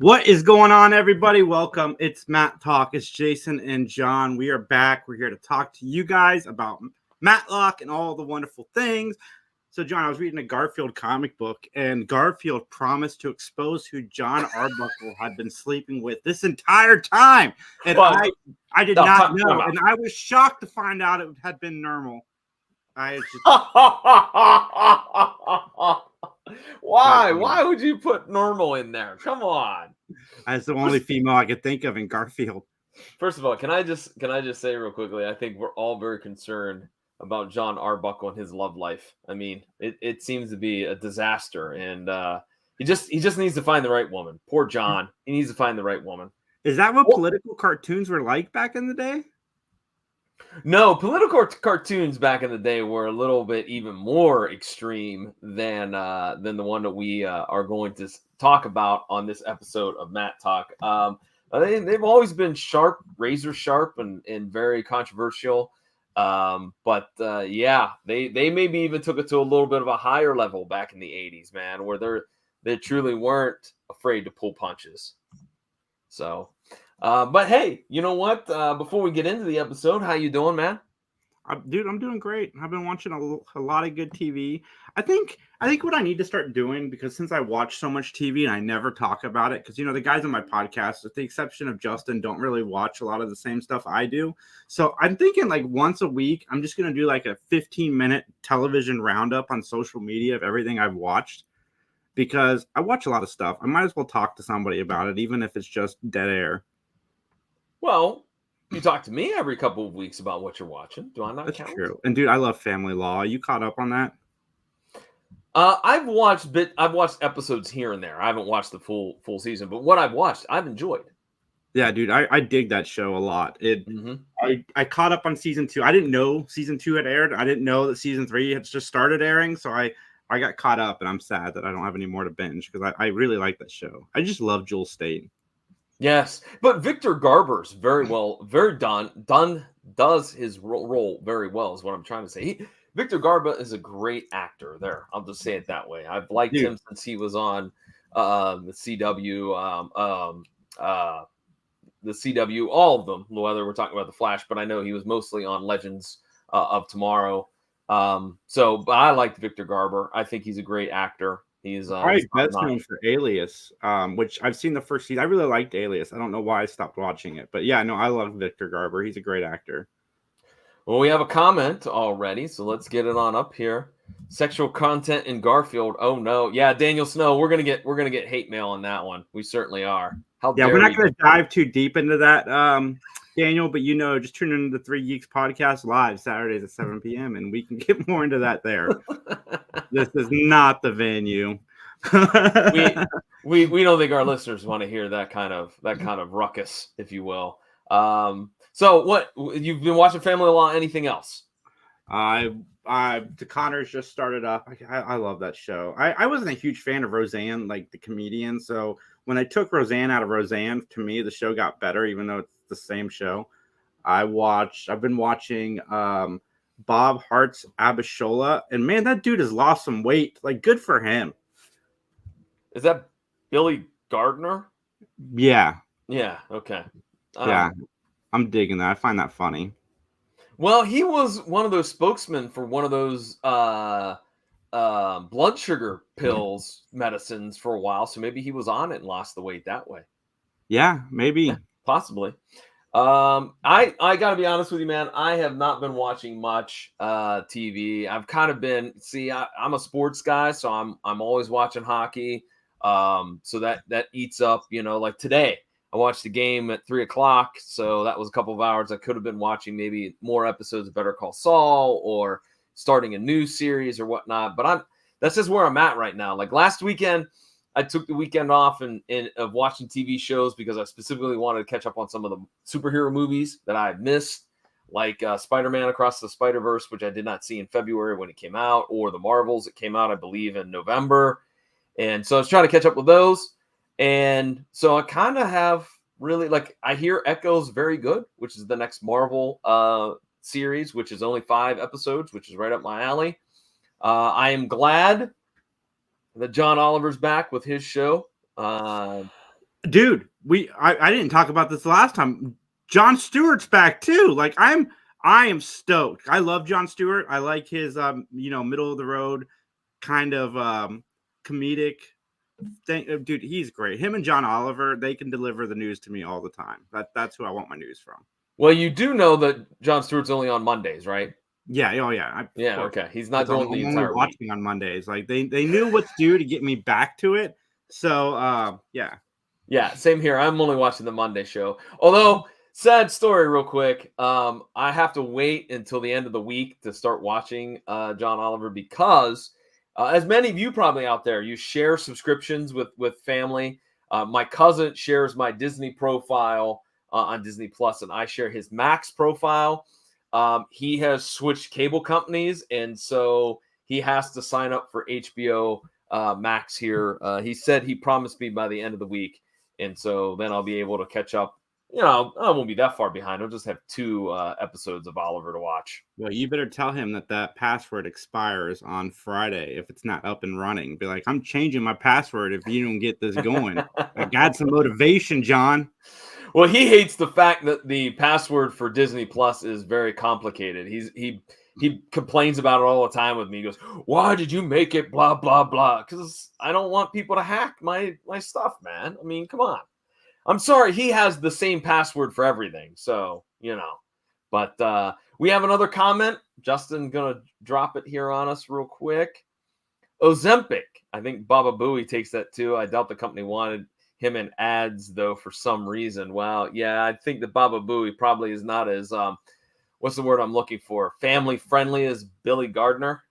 What is going on, everybody? Welcome. It's Matlock. It's Jason and John. We are back. We're here to talk to you guys about Matlock and all the wonderful things. So, John, I was reading a Garfield comic book, and Garfield promised to expose who John Arbuckle had been sleeping with this entire time. And I did not know. And I was shocked to find out it had been normal. Why? Why would you put normal in there? Come on. That's the only female I could think of in Garfield. First of all, can I just say real quickly? I think we're all very concerned about John Arbuckle and his love life. I mean, it seems to be a disaster, and he just needs to find the right woman. Poor John. He needs to find the right woman. Is that what political cartoons were like back in the day? No, political cartoons back in the day were a little bit even more extreme than the one that we are going to talk about on this episode of Matt Talk. They've always been sharp, razor sharp, and very controversial. But they maybe even took it to a little bit of a higher level back in the 80s, man, where they truly weren't afraid to pull punches. So. But hey, you know what? Before we get into the episode, how you doing, man? Dude, I'm doing great. I've been watching a lot of good TV. I think what I need to start doing, because since I watch so much TV and I never talk about it, because the guys on my podcast, with the exception of Justin, don't really watch a lot of the same stuff I do. So I'm thinking like once a week, I'm just gonna do like a 15-minute television roundup on social media of everything I've watched, because I watch a lot of stuff. I might as well talk to somebody about it, even if it's just dead air. Well, you talk to me every couple of weeks about what you're watching. Do I not count? That's true. And dude, I love Family Law. Are you caught up on that? I've watched episodes here and there. I haven't watched the full season, but what I've watched, I've enjoyed. Yeah, dude, I dig that show a lot. I caught up on season 2. I didn't know season 2 had aired. I didn't know that season 3 had just started airing. So I got caught up, and I'm sad that I don't have any more to binge, because I really like that show. I just love Jewel Staite. Yes, but Victor Garber's does his role very well, is what I'm trying to say. Victor Garber is a great actor there. I'll just say it that way. I've liked him since he was on the CW, all of them, whether we're talking about The Flash, but I know he was mostly on Legends of Tomorrow. But I liked Victor Garber. I think he's a great actor. He's best known for Alias, which I've seen the first season. I really liked Alias. I don't know why I stopped watching it, but yeah, no, I love Victor Garber. He's a great actor. Well, we have a comment already, so let's get it on up here. Sexual content in Garfield. Oh no, yeah, Daniel Snow. We're gonna get hate mail on that one. We certainly are. We're not gonna dive too deep into that, Daniel. But just tune into the 3 Geeks podcast live Saturdays at 7 p.m. and we can get more into that there. This is not the venue. we don't think our listeners want to hear that kind of ruckus, if you will. So what, you've been watching Family Law? Anything else? The Connors just started up. I love that show. I wasn't a huge fan of Roseanne, like the comedian. So when I took Roseanne out of Roseanne, to me the show got better, even though it's the same show. I've been watching Bob Hart's Abishola, and man, that dude has lost some weight. Like, good for him. Is that Billy Gardner? Yeah. Yeah. Okay. Yeah, I'm digging that. I find that funny. Well, he was one of those spokesmen for one of those blood sugar pills medicines for a while, so maybe he was on it and lost the weight that way. Yeah, maybe. Yeah, possibly. I gotta be honest with you, man. I have not been watching much TV. I've kind of been, I'm a sports guy, so I'm always watching hockey. So that eats up, like today. I watched the game at 3:00, so that was a couple of hours. I could have been watching maybe more episodes of Better Call Saul or starting a new series or whatnot. But that's just where I'm at right now. Like last weekend, I took the weekend off of watching TV shows because I specifically wanted to catch up on some of the superhero movies that I had missed, like Spider-Man Across the Spider-Verse, which I did not see in February when it came out, or the Marvels. It came out, I believe, in November. And so I was trying to catch up with those. And so I kind of have really, I hear Echo's very good, which is the next Marvel series, which is only 5 episodes, which is right up my alley. I am glad that John Oliver's back with his show. Dude, I didn't talk about this last time. Jon Stewart's back too. Like I am stoked. I love Jon Stewart. I like his middle of the road kind of comedic thing. Dude, he's great. Him and John Oliver, they can deliver the news to me all the time. That's who I want my news from. Well, you do know that Jon Stewart's only on Mondays, right? Yeah, oh yeah. Yeah, okay. He's not doing the entire watching week. on Mondays. Like they knew what's due to get me back to it. So yeah. Yeah, same here. I'm only watching the Monday show. Although, sad story real quick. I have to wait until the end of the week to start watching John Oliver because as many of you probably out there, you share subscriptions with family. My cousin shares my Disney profile on Disney Plus, and I share his Max profile. He has switched cable companies, and so he has to sign up for HBO Max here. He said he promised me by the end of the week, and so then I'll be able to catch up. You know, I won't be that far behind. I'll just have 2 episodes of Oliver to watch. Well, you better tell him that password expires on Friday if it's not up and running. Be like, I'm changing my password if you don't get this going. I got some motivation, John. Well, he hates the fact that the password for Disney Plus is very complicated. He complains about it all the time with me. He goes, "Why did you make it blah blah blah?" Because I don't want people to hack my stuff, man. I mean, come on. I'm sorry, he has the same password for everything, so you know. But we have another comment. Justin gonna drop it here on us real quick. Ozempic. I think Baba Booey takes that too. I doubt the company wanted him in ads though for some reason. Well, yeah, I think that Baba Booey probably is not as what's the word I'm looking for? Family friendly as Billy Gardner.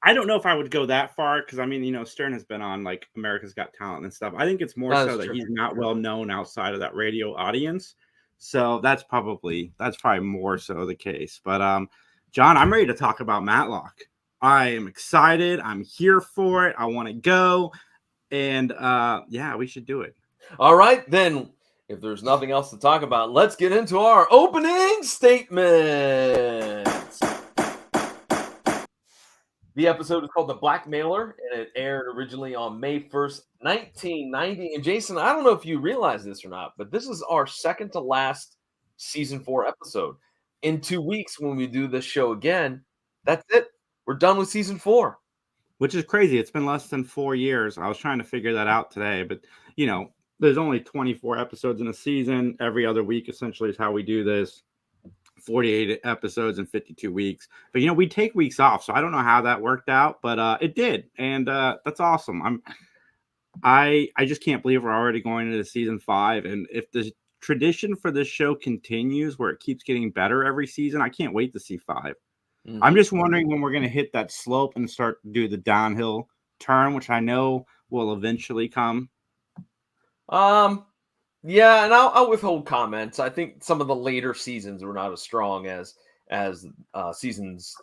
I don't know if I would go that far because I mean, Stern has been on like America's Got Talent and stuff. I think it's more so that he's not well known outside of that radio audience. So that's probably more so the case. But John, I'm ready to talk about Matlock. I am excited. I'm here for it. I want to go. And yeah, we should do it. All right, then, if there's nothing else to talk about, let's get into our opening statements. The episode is called The Blackmailer, and it aired originally on May 1st, 1990. And Jason, I don't know if you realize this or not, but this is our second to last season 4 episode. In 2 weeks, when we do this show again, that's it. We're done with season 4. Which is crazy. It's been less than 4 years. I was trying to figure that out today, but there's only 24 episodes in a season. Every other week, essentially, is how we do this. 48 episodes in 52 weeks. But, we take weeks off, so I don't know how that worked out, but it did. And that's awesome. I just can't believe we're already going into season 5. And if the tradition for this show continues where it keeps getting better every season, I can't wait to see 5. Mm-hmm. I'm just wondering when we're going to hit that slope and start to do the downhill turn, which I know will eventually come. Yeah, and I'll withhold comments. I think some of the later seasons were not as strong as seasons,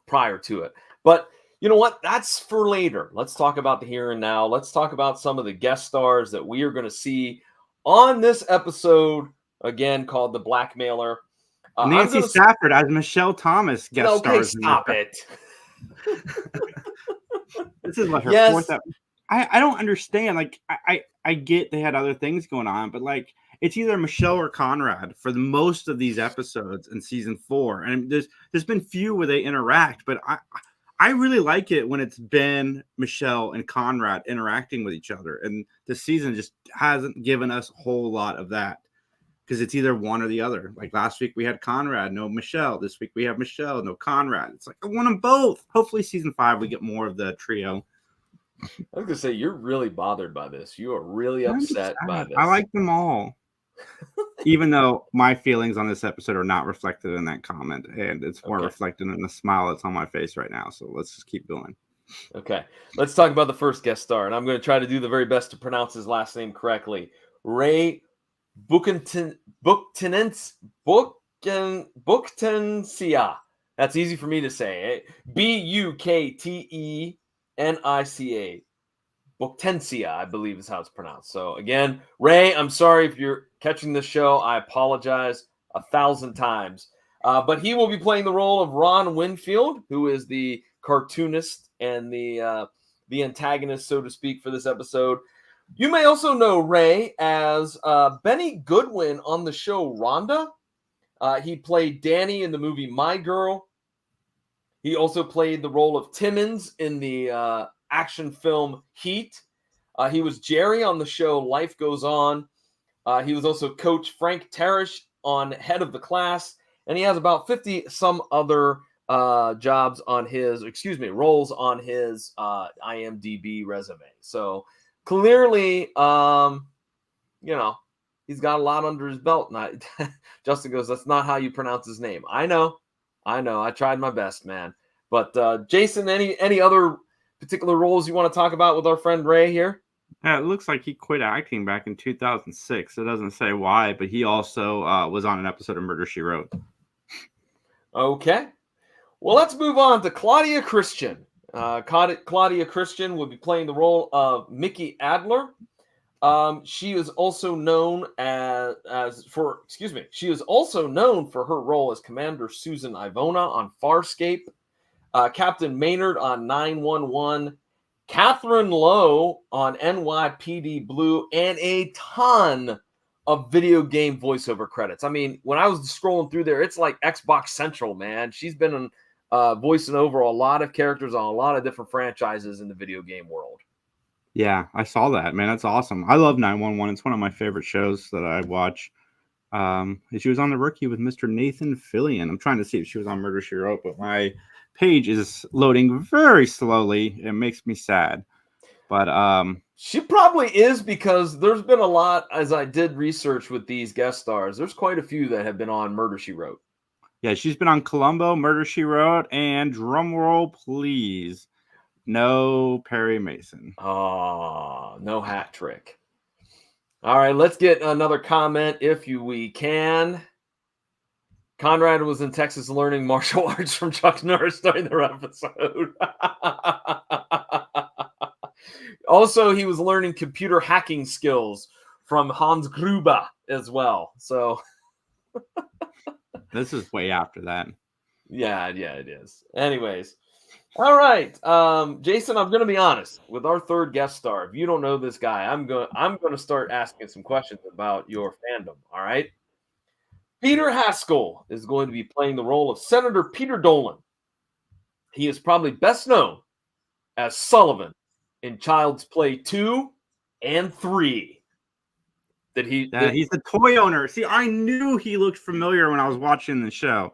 prior to it. But you know what? That's for later. Let's talk about the here and now. Let's talk about some of the guest stars that we are going to see on this episode, again, called The Blackmailer. Nancy Stafford as Michelle Thomas guest stars. Stop it. This is like her fourth episode. I don't understand. Like, I get they had other things going on, but like it's either Michelle or Conrad for the most of these episodes in season 4. And there's been few where they interact, but I really like it when it's been Michelle and Conrad interacting with each other. And this season just hasn't given us a whole lot of that because it's either one or the other. Like last week we had Conrad, no Michelle. This week we have Michelle, no Conrad. It's like I want them both. Hopefully season 5 we get more of the trio. I was gonna say you're really bothered by this. You are really upset by this. I like them all, even though my feelings on this episode are not reflected in that comment, and it's more reflected in the smile that's on my face right now. So let's just keep going. Okay, let's talk about the first guest star, and I'm going to try to do the very best to pronounce his last name correctly. Ray Buchtensia. That's easy for me to say. Buktenia. Buchtensia, I believe is how it's pronounced. So again, Ray, I'm sorry if you're catching this show. I apologize 1,000 times. But he will be playing the role of Ron Winfield, who is the cartoonist and the antagonist, so to speak, for this episode. You may also know Ray as Benny Goodwin on the show Rhonda. He played Danny in the movie My Girl. He also played the role of Timmons in the action film Heat. He was Jerry on the show Life Goes On. He was also Coach Frank Tarish on Head of the Class. And he has about 50 some other roles on his IMDb resume. So clearly, he's got a lot under his belt. And Justin goes, that's not how you pronounce his name. I know. I tried my best, man. But Jason, any other particular roles you want to talk about with our friend Ray here? Yeah, it looks like he quit acting back in 2006. It doesn't say why, but he also was on an episode of Murder, She Wrote. Okay. Well, let's move on to Claudia Christian. Claudia Christian will be playing the role of Mickey Adler. She is also known She is also known for her role as Commander Susan Ivona on Farscape, Captain Maynard on 911, Catherine Lowe on NYPD Blue, and a ton of video game voiceover credits. I mean, when I was scrolling through there, it's like Xbox Central, man. She's been voicing over a lot of characters on a lot of different franchises in the video game world. Yeah, I saw that, man. That's awesome. I love 911. It's one of my favorite shows that I watch. She was on The Rookie with Mr. Nathan Fillion. I'm trying to see if she was on Murder, She Wrote, but my page is loading very slowly. It makes me sad. But she probably is, because there's been a lot, as I did research with these guest stars, there's quite a few that have been on Murder, She Wrote. Yeah, she's been on Columbo, Murder, She Wrote, and drumroll, please, no Perry Mason. Oh, no hat trick. All right, let's get another comment if we can. Conrad was in Texas learning martial arts from Chuck Norris during their episode. Also, he was learning computer hacking skills from Hans Gruber as well. So this is way after that. Yeah, it is. Anyways. All right. Jason, I'm going to be honest with our third guest star. If you don't know this guy, I'm going to start asking some questions about your fandom. All right. Peter Haskell is going to be playing the role of Senator Peter Dolan. He is probably best known as Sullivan in Child's Play 2 and 3. He's the toy owner. See, I knew he looked familiar when I was watching the show.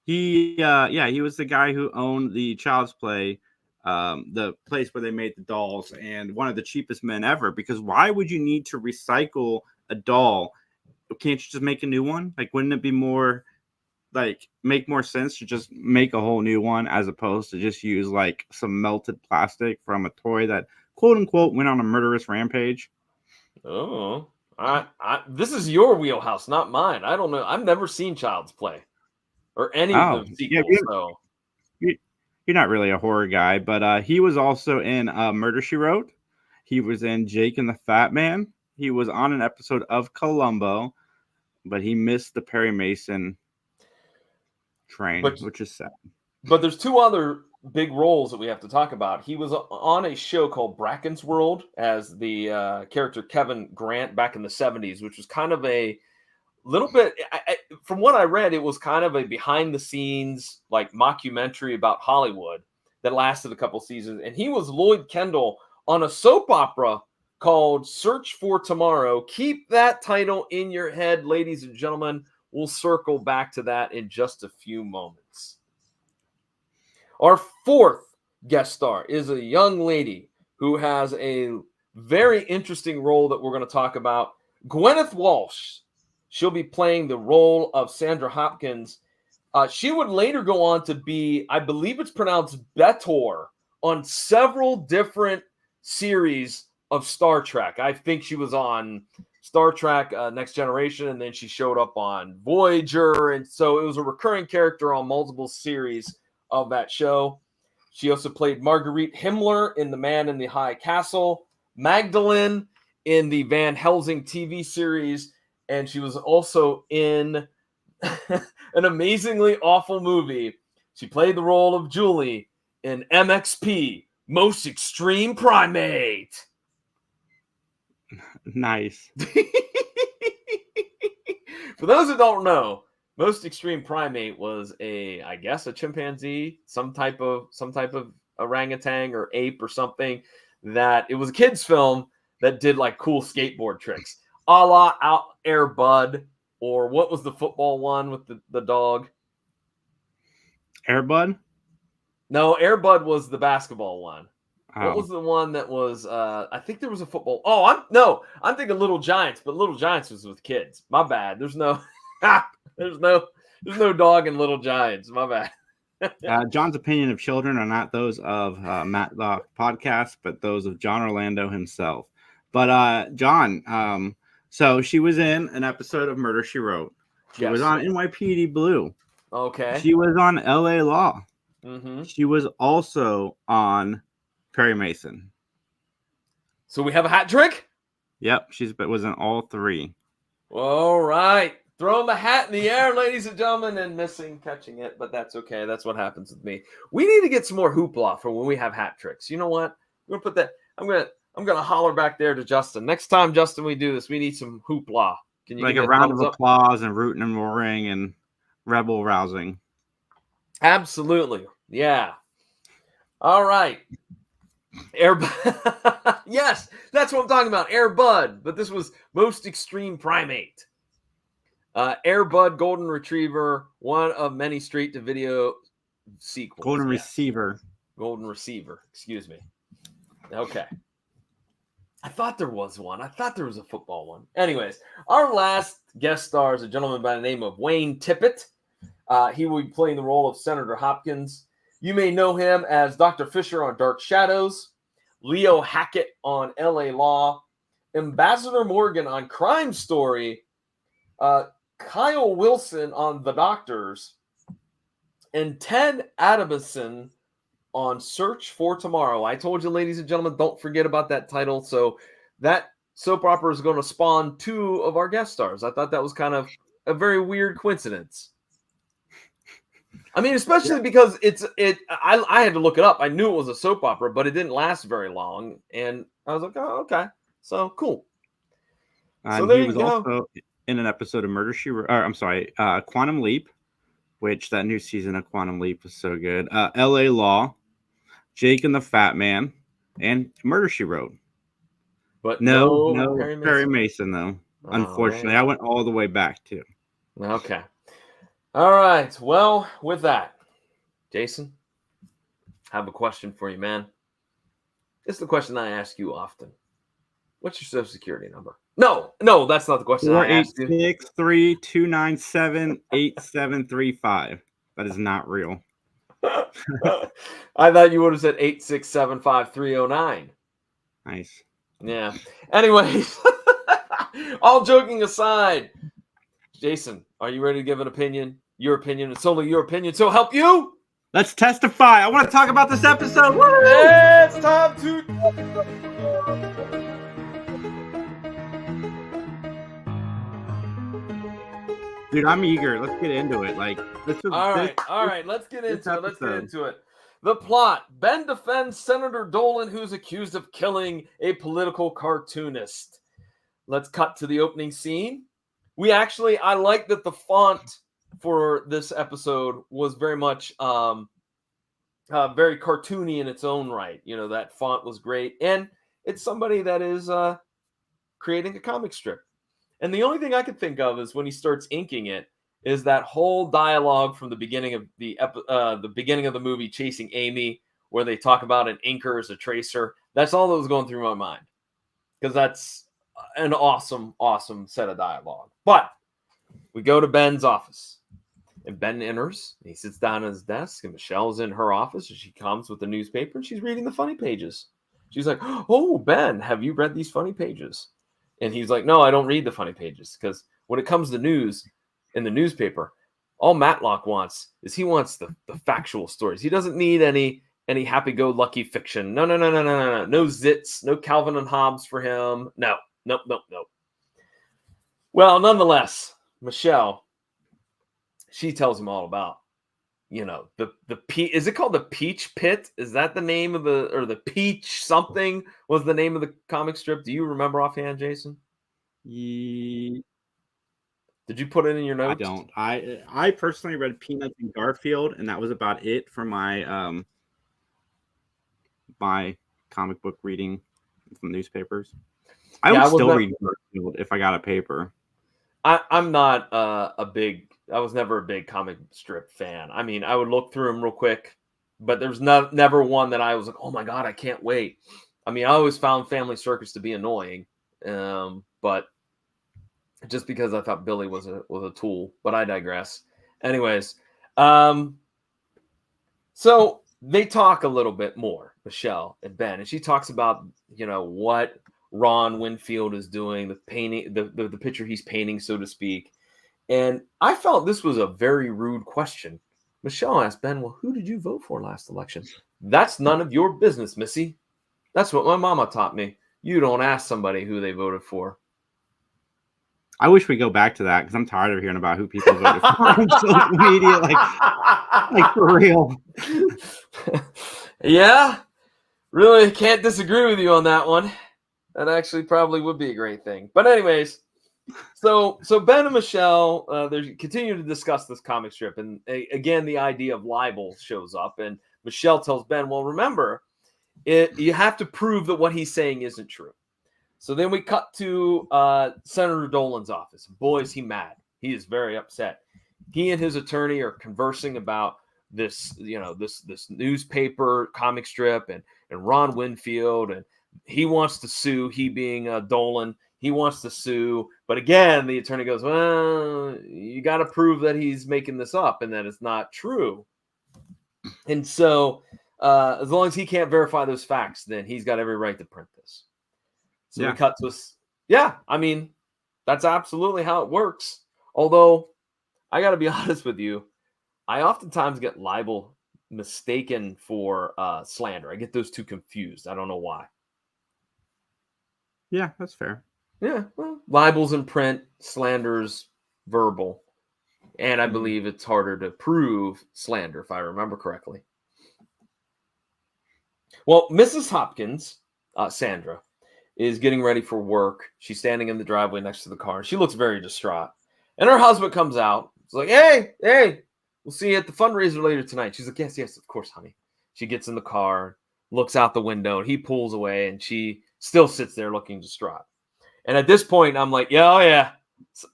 He was the guy who owned the Child's Play, the place where they made the dolls, and one of the cheapest men ever. Because why would you need to recycle a doll? Can't you just make a new one? Like, wouldn't it be more, like, make more sense to just make a whole new one as opposed to just use like some melted plastic from a toy that quote unquote went on a murderous rampage? Oh, this is your wheelhouse, not mine. I don't know. I've never seen Child's Play or any of the sequels. Yeah, you're not really a horror guy, but he was also in Murder, She Wrote. He was in Jake and the Fat Man. He was on an episode of Columbo, but he missed the Perry Mason train, which is sad. But there's two other big roles that we have to talk about. He was on a show called Bracken's World as the character Kevin Grant back in the 70s, which was kind of a little bit, from what I read, it was kind of a behind-the-scenes like mockumentary about Hollywood that lasted a couple seasons. And he was Lloyd Kendall on a soap opera called Search for Tomorrow. Keep that title in your head, ladies and gentlemen. We'll circle back to that in just a few moments. Our fourth guest star is a young lady who has a very interesting role that we're going to talk about. Gwyneth Walsh. She'll be playing the role of Sandra Hopkins. She would later go on to be, I believe it's pronounced Betor, on several different series of Star Trek. I think she was on Star Trek Next Generation, and then she showed up on Voyager, and so it was a recurring character on multiple series of that show. She also played Marguerite Himmler in The Man in the High Castle, Magdalene in the Van Helsing TV series, and she was also in an amazingly awful movie. She played the role of Julie in MXP, Most Extreme Primate. Nice. For those who don't know, Most Extreme Primate was I guess a chimpanzee, some type of orangutan or ape or something. That it was a kids' film that did like cool skateboard tricks, a la Out Air Bud, or what was the football one with the dog? Air Bud? No, Air Bud was the basketball one. Oh. What was the one that was? I think there was a football. Oh, I'm thinking Little Giants, but Little Giants was with kids. My bad. There's no dog in Little Giants. My bad. John's opinion of children are not those of Matlock podcast, but those of John Orlando himself. But John, so she was in an episode of Murder, She Wrote. She was on NYPD Blue. Okay. She was on LA Law. Mm-hmm. She was also on Perry Mason. So we have a hat trick? Yep, was in all three. All right. Throwing the hat in the air, ladies and gentlemen, and catching it, but that's okay. That's what happens with me. We need to get some more hoopla for when we have hat tricks. You know what? We're gonna put that. I'm gonna holler back there to Justin. Next time, Justin, we do this, we need some hoopla. Can you like a round of applause and rooting and roaring and rebel rousing? Absolutely. Yeah. All right. Air Bud. Yes, that's what I'm talking about. Air Bud. But this was Most Extreme Primate. Air Bud, Golden Retriever, one of many straight-to-video sequels. Golden Receiver. Golden Receiver. Excuse me. Okay. I thought there was one. I thought there was a football one. Anyways, our last guest star is a gentleman by the name of Wayne Tippett. He will be playing the role of Senator Hopkins. You may know him as Dr. Fisher on Dark Shadows, Leo Hackett on LA Law, Ambassador Morgan on Crime Story, Kyle Wilson on The Doctors, and Ted Adamson on Search for Tomorrow. I told you, ladies and gentlemen, don't forget about that title. So that soap opera is going to spawn two of our guest stars. I thought that was kind of a very weird coincidence. I mean, especially because I had to look it up. I knew it was a soap opera, but it didn't last very long. And I was like, oh, okay. So cool. So there he was also in an episode of Murder, She Wrote. Quantum Leap, which that new season of Quantum Leap was so good. LA Law, Jake and the Fat Man, and Murder, She Wrote. But no Perry Mason though. Oh, unfortunately, man. I went all the way back too. Okay. All right. Well, with that, Jason, I have a question for you, man. It's the question I ask you often. What's your Social Security number? No, that's not the question I asked you. 486-329-8735. That is not real. I thought you would have said 8675309. Nice. Yeah. Anyways, all joking aside, Jason, are you ready to give an opinion? Your opinion. It's only your opinion. So help you. Let's testify. I want to talk about this episode. Woo! It's time to. Dude, I'm eager. Let's get into it. Like, this is all right. Let's get into it. The plot: Ben defends Senator Dolan, who's accused of killing a political cartoonist. Let's cut to the opening scene. I like that the font for this episode was very much very cartoony in its own right. You know, that font was great. And it's somebody that is creating a comic strip. And the only thing I could think of is when he starts inking it is that whole dialogue from the beginning of the beginning of the movie Chasing Amy, where they talk about an inker as a tracer. That's all that was going through my mind, because that's an awesome set of dialogue. But we go to Ben's office, and Ben enters. And he sits down at his desk, and Michelle's in her office, and she comes with the newspaper, and she's reading the funny pages. She's like, "Oh, Ben, have you read these funny pages?" And he's like, "No, I don't read the funny pages, because when it comes to news in the newspaper, all Matlock wants is he wants the factual stories. He doesn't need any happy-go-lucky fiction. No. No zits, no Calvin and Hobbes for him. No. Well, nonetheless, Michelle, she tells him all about the is it called the Peach Pit? Is that the name of the Peach something was the name of the comic strip? Do you remember offhand, Jason? Did you put it in your notes? I don't. I personally read Peanuts and Garfield, and that was about it for my my comic book reading from newspapers. I would still read Garfield if I got a paper. I'm not I was never a big comic strip fan. I mean, I would look through them real quick, but there's never one that I was like, oh my God, I can't wait. I mean, I always found Family Circus to be annoying, but just because I thought Billy was a tool, but I digress. Anyways, so they talk a little bit more, Michelle and Ben, and she talks about, what Ron Winfield is doing, the painting, the picture he's painting, so to speak. And I felt this was a very rude question. Michelle asked Ben, well, who did you vote for last election? That's none of your business, Missy. That's what my mama taught me. You don't ask somebody who they voted for. I wish we go back to that because I'm tired of hearing about who people voted for on social media. Like for real. Yeah, really can't disagree with you on that one. That actually probably would be a great thing. But anyways, so Ben and Michelle, they continue to discuss this comic strip. And again, the idea of libel shows up. And Michelle tells Ben, well, remember, you have to prove that what he's saying isn't true. So then we cut to Senator Dolan's office. Boy, is he mad. He is very upset. He and his attorney are conversing about this, this newspaper comic strip and Ron Winfield, and he wants to sue, he being Dolan. He wants to sue. But again, the attorney goes, well, you got to prove that he's making this up and that it's not true. And so as long as he can't verify those facts, then he's got every right to print this. So we cut to us. Yeah, I mean, that's absolutely how it works. Although, I got to be honest with you, I oftentimes get libel mistaken for slander. I get those two confused. I don't know why. Yeah, that's fair. Yeah, well, libel's in print, slander's verbal. And I believe it's harder to prove slander, if I remember correctly. Well, Mrs. Hopkins, Sandra, is getting ready for work. She's standing in the driveway next to the car. She looks very distraught. And her husband comes out. He's like, hey, we'll see you at the fundraiser later tonight. She's like, yes, of course, honey. She gets in the car, looks out the window, and he pulls away, and she still sits there looking distraught. And at this point, I'm like, yeah,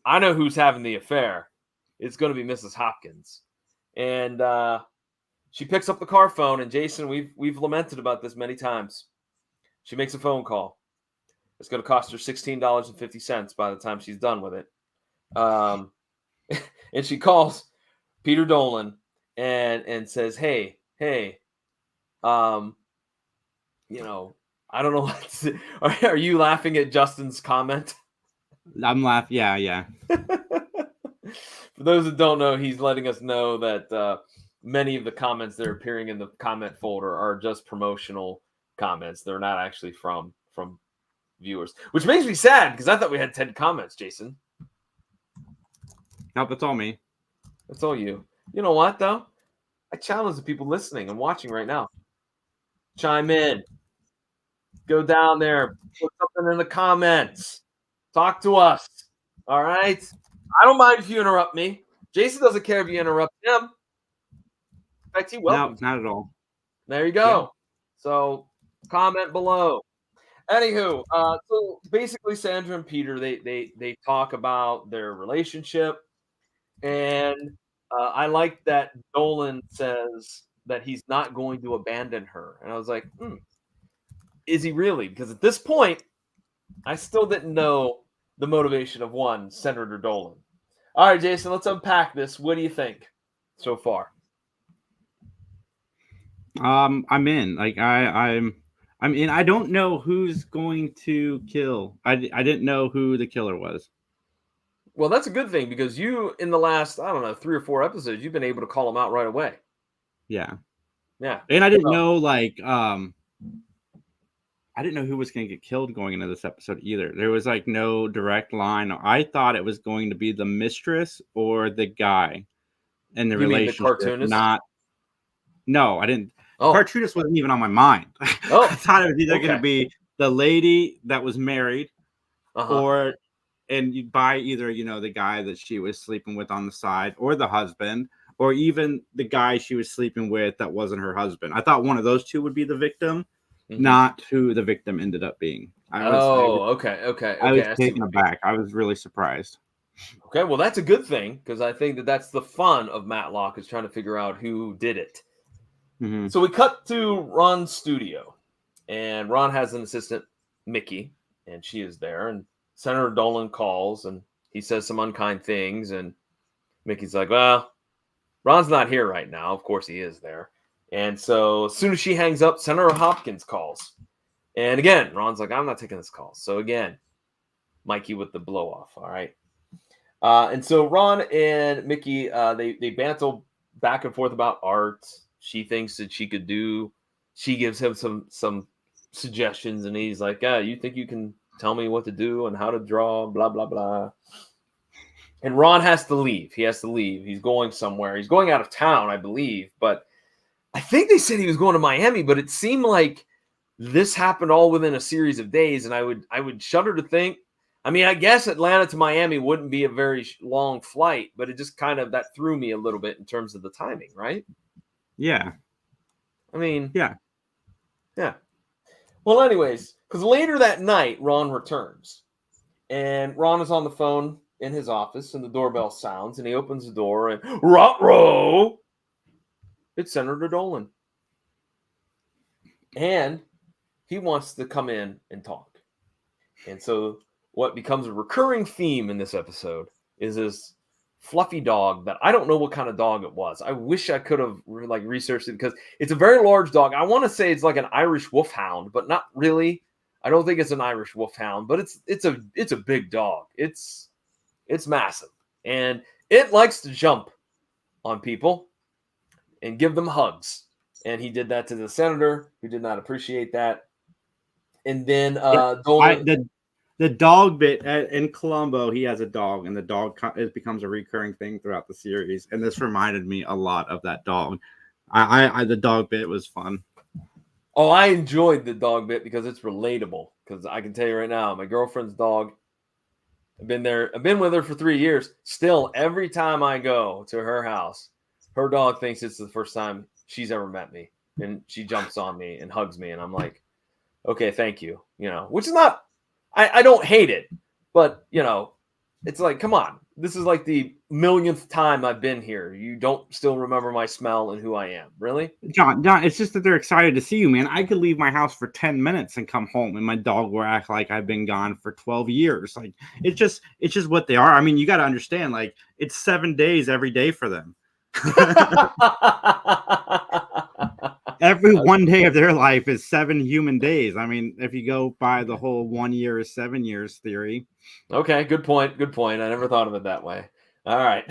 I know who's having the affair. It's going to be Mrs. Hopkins. And she picks up the car phone, and Jason, we've lamented about this many times. She makes a phone call. It's going to cost her $16.50 by the time she's done with it. And she calls Peter Dolan and says, hey, I don't know what to say. Are you laughing at Justin's comment? I'm laughing. Yeah. For those that don't know, he's letting us know that many of the comments that are appearing in the comment folder are just promotional comments. They're not actually from viewers, which makes me sad because I thought we had 10 comments, Jason. No, that's all me. That's all you. You know what, though? I challenge the people listening and watching right now. Chime in. Go down there. Put something in the comments. Talk to us. All right? I don't mind if you interrupt me. Jason doesn't care if you interrupt him. In fact, he welcomes. No, not at all. There you go. Yeah. So comment below. Anywho, so basically Sandra and Peter, they talk about their relationship. And I like that Dolan says that he's not going to abandon her. And I was like, is he really? Because at this point, I still didn't know the motivation of one Senator Dolan. All right, Jason, let's unpack this. What do you think so far? I'm in. Like I'm in. I don't know who's going to kill. I didn't know who the killer was. Well, that's a good thing because you, in the last, 3 or 4 episodes, you've been able to call him out right away. Yeah. Yeah. And I didn't know, I didn't know who was going to get killed going into this episode either. There was no direct line. I thought it was going to be the mistress or the guy. and the You mean the relationship. cartoonist? No, I didn't. Oh, Cartoonist wasn't even on my mind. I oh, thought it was either going okay. to be the lady that was married, Uh-huh. and you buy either, the guy that she was sleeping with on the side, or the husband, or even the guy she was sleeping with that wasn't her husband. I thought one of those two would be the victim, Mhm. not who the victim ended up being. I was I see taken what you mean. aback. I was really surprised. Okay, well, that's a good thing because I think that that's the fun of Matlock is trying to figure out who did it. Hmm. So we cut to Ron's studio, and Ron has an assistant, Mickey, and she is there. And Senator Dolan calls, and he says some unkind things, and Mickey's like, "Well, Ron's not here right now. Of course, he is there." And so as soon as she hangs up, Senator Hopkins calls, and again, Ron's like, "I'm not taking this call." So again, Mikey with the blow off. All right. And so Ron and Mickey, they banter back and forth about art. She thinks that she could do. She gives him some suggestions, and he's like, "Yeah, you think you can tell me what to do and how to draw? Blah blah blah." And Ron has to leave. He has to leave. He's going somewhere. He's going out of town, I believe. But I think they said he was going to Miami. But it seemed like this happened all within a series of days, and I would shudder to think. I mean, I guess Atlanta to Miami wouldn't be a very long flight, but it just kind of that threw me a little bit in terms of the timing, right? Yeah. I mean, Yeah. yeah. Well, anyways, because later that night, Ron returns, and Ron is on the phone in his office, and the doorbell sounds, and he opens the door, and ruh-roh, it's Senator Dolan, and he wants to come in and talk. And so what becomes a recurring theme in this episode is this fluffy dog that I don't know what kind of dog it was. I wish I could have researched it because it's a very large dog. I want to say it's like an Irish wolfhound, but not really. I don't think it's an Irish wolfhound, but it's a big dog. It's massive, and it likes to jump on people and give them hugs. And he did that to the senator, who did not appreciate that. And then Yeah. Dolan. The dog bit in Columbo, he has a dog, and the dog it becomes a recurring thing throughout the series. And this reminded me a lot of that dog. The dog bit was fun. Oh, I enjoyed the dog bit because it's relatable. Because I can tell you right now, my girlfriend's dog. I've been with her for 3 years. Still, every time I go to her house, her dog thinks it's the first time she's ever met me, and she jumps on me and hugs me, and I'm like, okay, thank you. Which is not. I don't hate it, but it's like, come on, this is like the millionth time I've been here. You don't still remember my smell and who I am, really? John, it's just that they're excited to see you, man. I could leave my house for 10 minutes and come home, and my dog will act like I've been gone for 12 years. Like it's just what they are. I mean, you got to understand, like it's 7 days every day for them. Every one day of their life is 7 human days. I mean, if you go by the whole 1 year is 7 years theory. Okay, good point. Good point. I never thought of it that way. All right.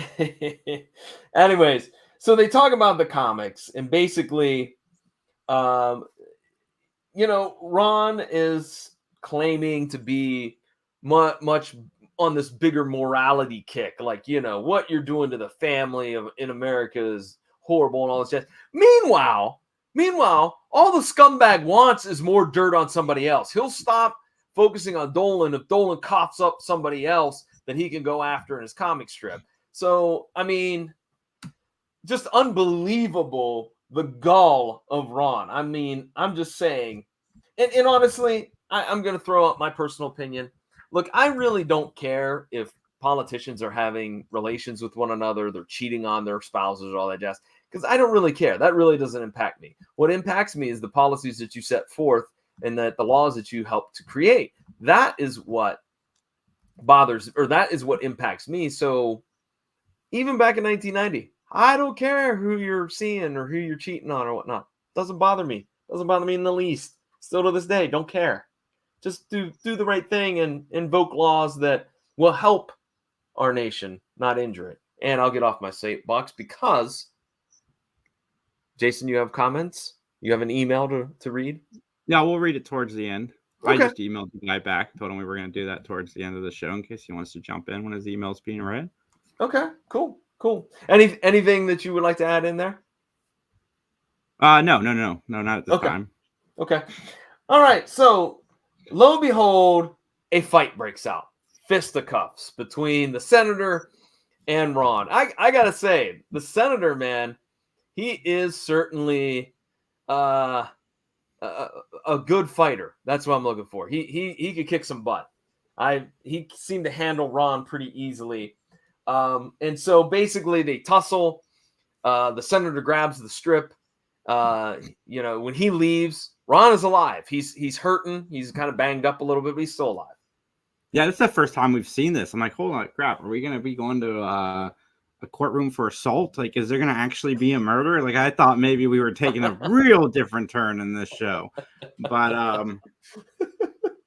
Anyways, so they talk about the comics, and basically, Ron is claiming to be much on this bigger morality kick, like what you're doing to the family in America is horrible and all this jazz. Meanwhile, all the scumbag wants is more dirt on somebody else. He'll stop focusing on Dolan if Dolan coughs up somebody else that he can go after in his comic strip. So, I mean, just unbelievable, the gall of Ron. I mean, I'm just saying, and honestly, I'm going to throw out my personal opinion. Look, I really don't care if politicians are having relations with one another, they're cheating on their spouses or all that jazz, because I don't really care. That really doesn't impact me. What impacts me is the policies that you set forth and that the laws that you help to create. That is what that is what impacts me. So even back in 1990, I don't care who you're seeing or who you're cheating on or whatnot. Doesn't bother me. Doesn't bother me in the least. Still to this day, don't care. Just do the right thing and invoke laws that will help our nation, not injure it. And I'll get off my soapbox because, Jason, you have comments? You have an email to read? Yeah, we'll read it towards the end. Okay. I just emailed the guy back, told him we were going to do that towards the end of the show in case he wants to jump in when his email's being read. Okay, cool. Cool. Anything that you would like to add in there? No, not at this Okay. time. Okay. All right. So, lo and behold, a fight breaks out. Fisticuffs between the senator and Ron. I gotta say, the senator, man, he is certainly a good fighter. That's what I'm looking for. He could kick some butt. He seemed to handle Ron pretty easily. And so basically they tussle. The senator grabs the strip. When he leaves, Ron is alive. He's hurting. He's kind of banged up a little bit, but he's still alive. Yeah, this is the first time we've seen this. I'm like, holy crap, are we going to be going to a courtroom for assault? Like, is there going to actually be a murder? Like, I thought maybe we were taking a real different turn in this show. But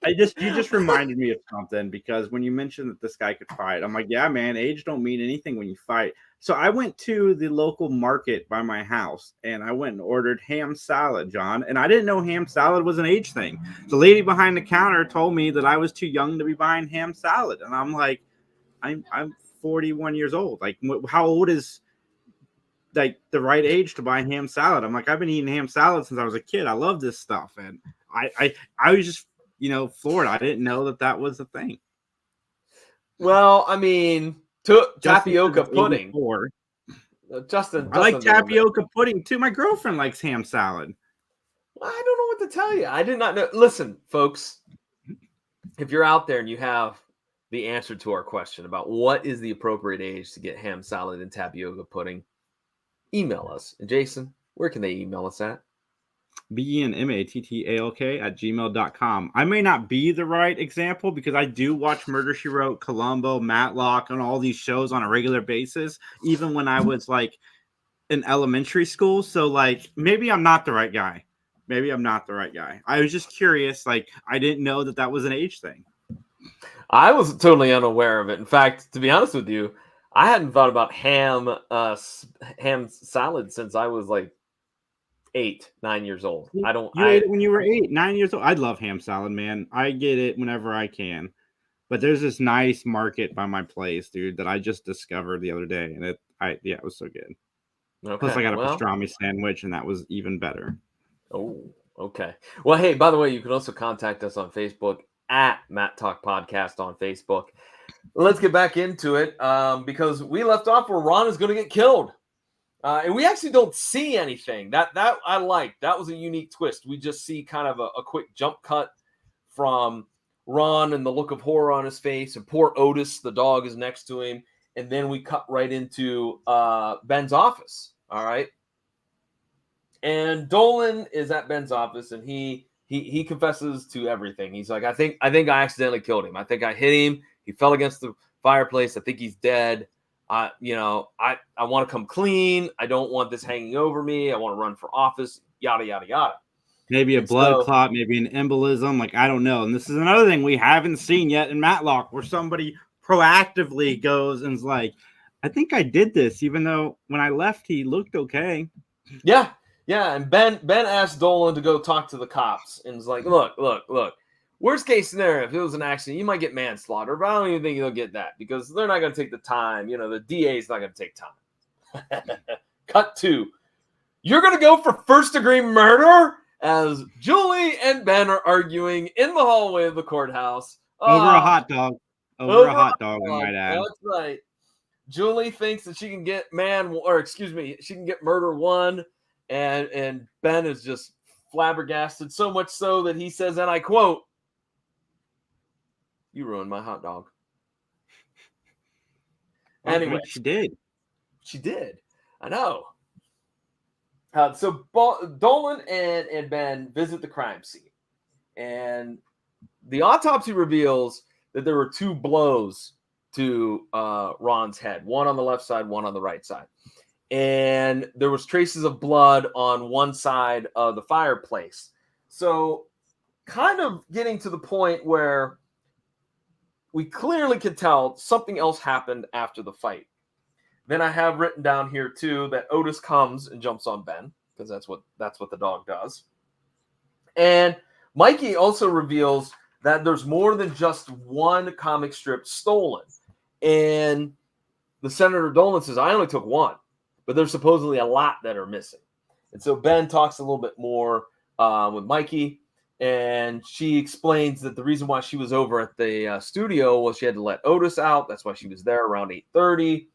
you just reminded me of something, because when you mentioned that this guy could fight, I'm like, yeah, man, age don't mean anything when you fight. So I went to the local market by my house and I went and ordered ham salad, John. And I didn't know ham salad was an age thing. The lady behind the counter told me that I was too young to be buying ham salad. And I'm like, I'm 41 years old. Like, how old is like the right age to buy ham salad? I'm like, I've been eating ham salad since I was a kid. I love this stuff. And I was just, floored. I didn't know that was a thing. Well, I mean, tapioca pudding. Justin, I like tapioca pudding too. My girlfriend likes ham salad. I don't know what to tell you. I did not know. Listen, folks, if you're out there and you have the answer to our question about what is the appropriate age to get ham salad and tapioca pudding, email us. And Jason, where can they email us at? BenMattalk@gmail.com. I may not be the right example because I do watch Murder, She Wrote, Columbo, Matlock, and all these shows on a regular basis, even when I was like in elementary school. So like, maybe I'm not the right guy. I was just curious. Like, I didn't know that was an age thing. I was totally unaware of it. In fact, to be honest with you, I hadn't thought about ham salad since I was like 8-9 years old. You ate it when you were 8-9 years old. I love ham salad, man. I get it whenever I can. But there's this nice market by my place, dude, that I just discovered the other day, and it was so good. Okay, plus, I got a pastrami sandwich, and that was even better. Oh, okay. Well, hey, by the way, you can also contact us on Facebook at Matt Talk Podcast on Facebook. Let's get back into it because we left off where Ron is going to get killed. And we actually don't see anything. That I like. That was a unique twist. We just see kind of a quick jump cut from Ron and the look of horror on his face, and poor Otis, the dog, is next to him. And then we cut right into Ben's office. All right. And Dolan is at Ben's office, and he confesses to everything. He's like, I think I accidentally killed him. I think I hit him. He fell against the fireplace. I think he's dead. I want to come clean. I don't want this hanging over me. I want to run for office, yada, yada, yada. Maybe a blood clot, maybe an embolism. Like, I don't know. And this is another thing we haven't seen yet in Matlock, where somebody proactively goes and is like, I think I did this, even though when I left, he looked okay. Yeah. Yeah. And Ben asked Dolan to go talk to the cops and was like, look. Worst case scenario, if it was an accident, you might get manslaughter, but I don't even think you'll get that because they're not going to take the time. The DA is not going to take time. Cut to, you're going to go for first-degree murder as Julie and Ben are arguing in the hallway of the courthouse. Over a hot dog. Over a hot dog, I might add. That's right. Julie thinks that she can get she can get murder one, and Ben is just flabbergasted, so much so that he says, and I quote, "You ruined my hot dog." Anyway, she did. I know. So Dolan and Ben visit the crime scene, and the autopsy reveals that there were 2 blows to Ron's head, one on the left side, one on the right side, and there was traces of blood on one side of the fireplace. So, kind of getting to the point where we clearly could tell something else happened after the fight. Then I have written down here too that Otis comes and jumps on Ben because that's what the dog does. And Mikey also reveals that there's more than just one comic strip stolen. And the Senator Dolan says, I only took one, but there's supposedly a lot that are missing. And so Ben talks a little bit more with Mikey, and she explains that the reason why she was over at the studio was she had to let Otis out. That's why she was there around 8:30.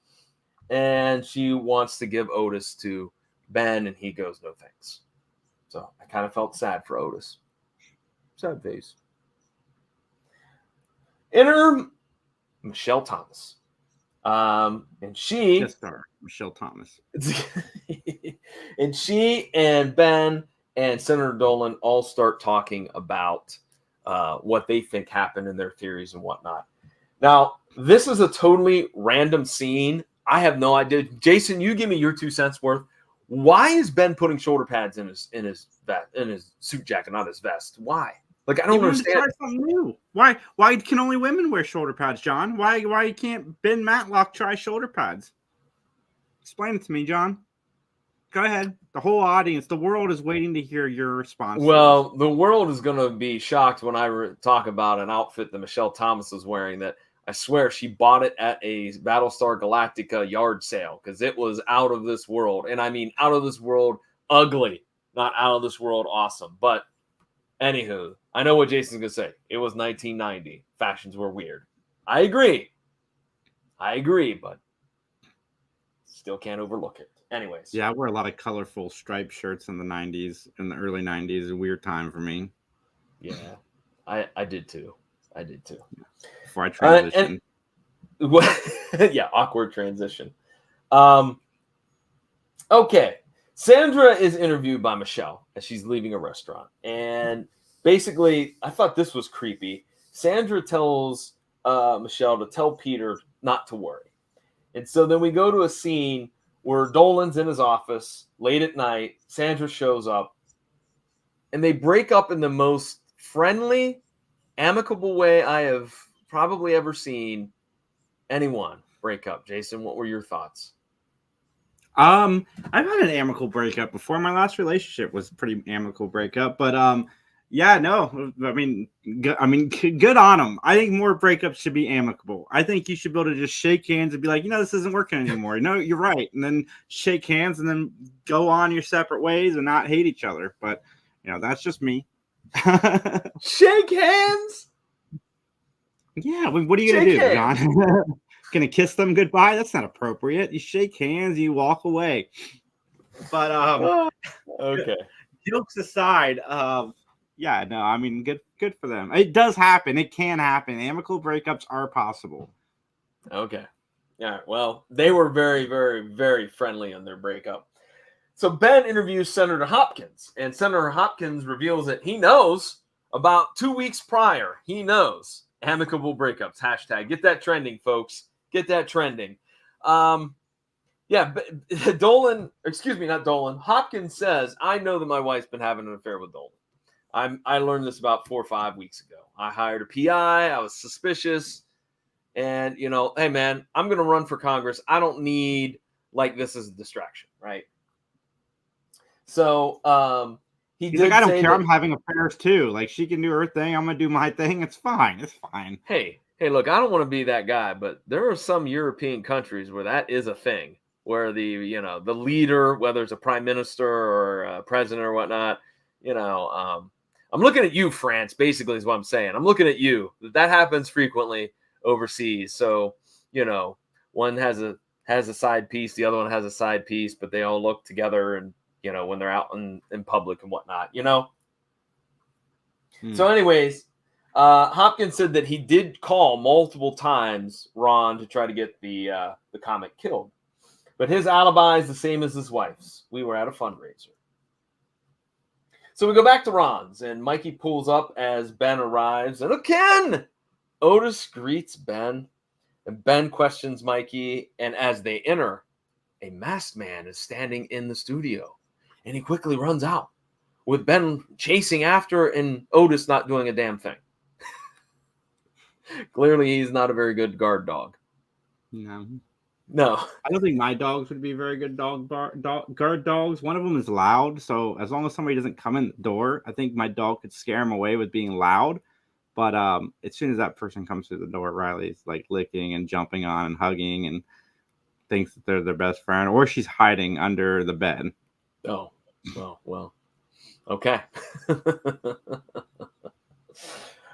And she wants to give Otis to Ben, and he goes, no thanks. So I kind of felt sad for Otis. Sad face. Enter Michelle Thomas. And she... Yes, sir. Michelle Thomas. And she and Ben and Senator Dolan all start talking about what they think happened in their theories and whatnot. Now, this is a totally random scene. I have no idea. Jason, you give me your 2 cents worth. Why is Ben putting shoulder pads in his suit jacket, not his vest? Why? Like, I don't understand. Try something new. Why can only women wear shoulder pads, John? Why can't Ben Matlock try shoulder pads? Explain it to me, John. Go ahead. The whole audience, the world is waiting to hear your response. Well, the world is going to be shocked when I talk about an outfit that Michelle Thomas is wearing that I swear she bought it at a Battlestar Galactica yard sale because it was out of this world. And I mean out of this world ugly, not out of this world awesome. But anywho, I know what Jason's going to say. It was 1990. Fashions were weird. I agree, but still can't overlook it. Anyways. Yeah, I wore a lot of colorful striped shirts in the 90s, in the early 90s. A weird time for me. Yeah, I did too. Before I transitioned. Yeah, awkward transition. Okay. Sandra is interviewed by Michelle as she's leaving a restaurant. And basically, I thought this was creepy. Sandra tells Michelle to tell Peter not to worry. And so then we go to a scene where Dolan's in his office late at night. Sandra shows up. And they break up in the most friendly, amicable way I have probably ever seen anyone break up. Jason, what were your thoughts? I've had an amicable breakup before. My last relationship was a pretty amicable breakup, but yeah, no, I mean, good on them. I think more breakups should be amicable. I think you should be able to just shake hands and be like, this isn't working anymore. No, you're right, and then shake hands and then go on your separate ways and not hate each other. But that's just me. Shake hands. Yeah, what are you gonna do, John? Gonna kiss them goodbye? That's not appropriate. You shake hands, you walk away. But okay. Jokes aside, yeah, no, I mean, good for them. It does happen. It can happen. Amicable breakups are possible. Okay. Yeah. Well, they were very, very, very friendly on their breakup. So Ben interviews Senator Hopkins, and Senator Hopkins reveals that he knows about 2 weeks prior. He knows amicable breakups. Hashtag. Get that trending, folks. Get that trending. Yeah, Dolan, not Dolan. Hopkins says, I know that my wife's been having an affair with Dolan. I learned this about 4 or 5 weeks ago. I hired a PI. I was suspicious. And, hey, man, I'm going to run for Congress. I don't need, this as a distraction, right? So he's like, I don't care. I'm having affairs, too. Like, she can do her thing. I'm going to do my thing. It's fine. It's fine. Hey, look, I don't want to be that guy, but there are some European countries where that is a thing, where the leader, whether it's a prime minister or a president or whatnot, I'm looking at you, France, basically is what I'm saying. I'm looking at you. That happens frequently overseas. So, one has a side piece, the other one has a side piece, but they all look together and, when they're out in public and whatnot, So anyways, Hopkins said that he did call multiple times Ron to try to get the comic killed. But his alibi is the same as his wife's. We were at a fundraiser. So we go back to Ron's, and Mikey pulls up as Ben arrives. And again, Otis greets Ben, and Ben questions Mikey. And as they enter, a masked man is standing in the studio, and he quickly runs out, with Ben chasing after and Otis not doing a damn thing. Clearly, he's not a very good guard dog. No. I don't think my dogs would be very good guard dogs. One of them is loud, so as long as somebody doesn't come in the door, I think my dog could scare him away with being loud. But as soon as that person comes through the door, Riley's like licking and jumping on and hugging, and thinks that they're their best friend, or she's hiding under the bed. Oh, well. Okay.